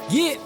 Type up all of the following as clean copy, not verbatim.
Yeah.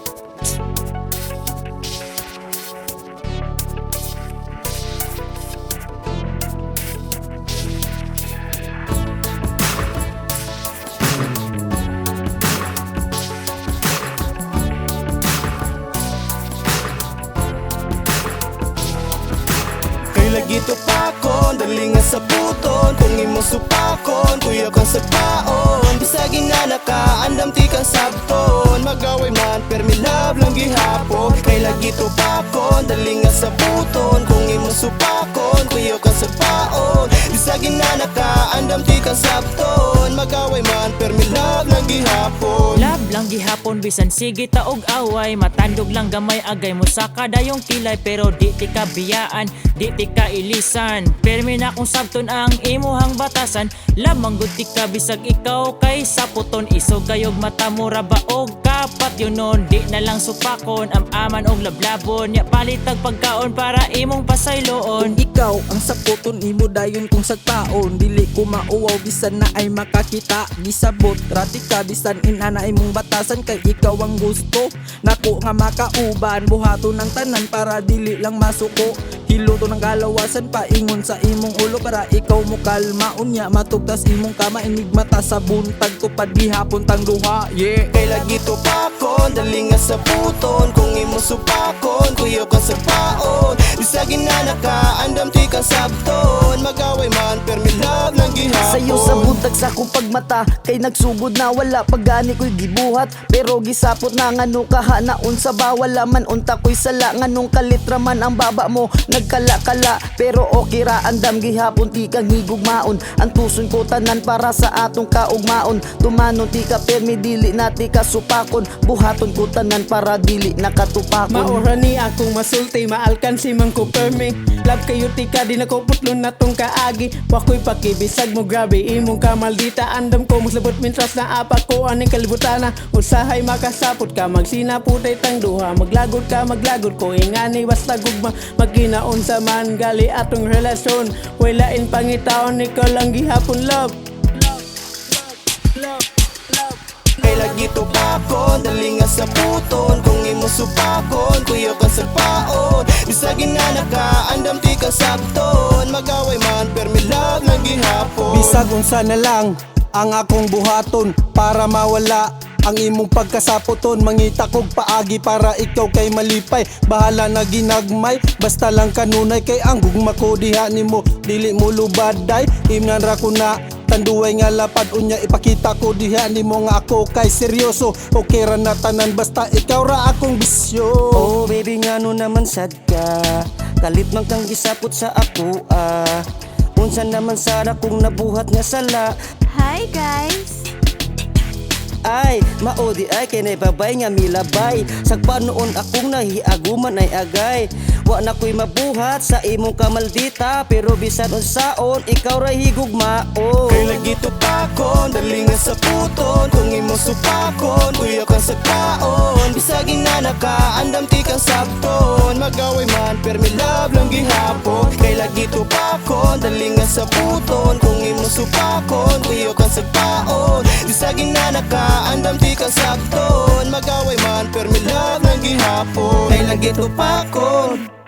Lagi to pakon, dali nga sa puton. Kung imo supakon, kuya kang sa paon. Bisaging nga naka, andam ti kang sabton. Magaway man, permi love lang gihapon. Kay lagi to pakon, dali nga sa puton. Kung imo supakon, kuya kang sa paon. Bisaging nga naka, andam ti kang sabton. Magaway man, permi love lang gihapon. Love lang gihapon bisan sige taog away. Matandog lang gamay agay mo sa kadayong kilay. Pero di ti ka biyaan, di ti ka ilisan. Permi na kung sabton ang imuhang batasan. Lamang guti ka bisag ikaw kay saputon. Isog kayog mata mo rabaog kapat yun nun. Di na lang supakon, amaman og lablabon. Ya palitag pagkaon para imong pasayloon. Kung ikaw ang saputon imo dayon kung sagpaon, dili ko mauwaw bisan na ay makakita. Gisabot rati ka bisan inana imong batasan. Kay ikaw ang gusto nako nga makauban. Buhaton ng tanan para dili lang masuko. Hiluto ng galawasan paingon sa imong ulo para ikaw mo kalma. Unya matugtas imong kama inig mata sa buntag tupad gihapon tang duha. Yeah. Kay lagi to pakon, dali nga sa puton. Kung imo supakon, kuya kang sa paon. Bisagin na naka, andam ti kang sabton. Magaway man, permi love lang gihapon. Sayo sa buntag sa kong pagmata, kay nagsugod na wala pagani ko'y gibuhat. Pero gisapot na ngano kaha na unsa ba wala man unta ko'y sala. Nganong kalitra man ang baba mo nagkala-kala. Pero okay ra andam gihapon ti kang higugmaon. Ang tuson ko tanan para sa atong kaugmaon. Tumanon ti ka permi dili na ti ka supakon. Buhaton ko tanan para dili nakatupakon. Maura ni akong masulti, maalkansi man ko permi. Love kayo tika, di na ko putlon na tong kaagi. Wako'y pakibisag mo grabe, imong kamaldita. Andam ko maslabot mintras na apak ko aning kalibutana. Usahay makasapot ka, magsinaputay tang duha. Maglagot ka, maglagot ko, ingani basta gugma. Magkinaon sa man, gali atong relasyon. Walain pangitaon, ikaw lang gihapon love. Kay lagi to pakon, dali nga sa puton. Kung imo supakon, kuya kang sa paon. Bisagin na naka, andam ti kang sabton. Magaway man, permi love lang gihapon. Bisag unsa na lang ang akong buhaton para mawala ang imong pagkasaputon. Mangita kog paagi para ikaw kay malipay. Bahala na ginagmay, basta lang kanunay. Kay ang gugma ko diha nimo, dili mo lubaday. Imnan ra ko na tanduay nga lapad unya ipakita ko diha nimo nga ako kay seryoso. Okay ra na tanan basta ikaw ra akong bisyo. Oh baby ngano naman sad ka, kalit man kang gisapot sa ako Unsa naman sana kung nabuhat nga sala. Hi guys! Ay, maodi ay kay naibabay nga milabay. Sagpa noon akong nahiaguman ay agay. Wa na ko'y mabuhat sa imong kamaldita. Pero bisan unsaon, ikaw ra higugmaon. Kay lagi to pakon, dali nga sa puton. Kung imo supakon, kuya kang sa paon. Bisaging na naka, andam ti kang sabton. Magaway man, permi love lang gihapon. Kay lagi to pakon, dali nga sa puton. Kung imo supakon, kuya kang sa paon. Bisaging na naka, andam ti kang sabton. Magaway man, permi love lang gihapon. Kay lagi to pakon.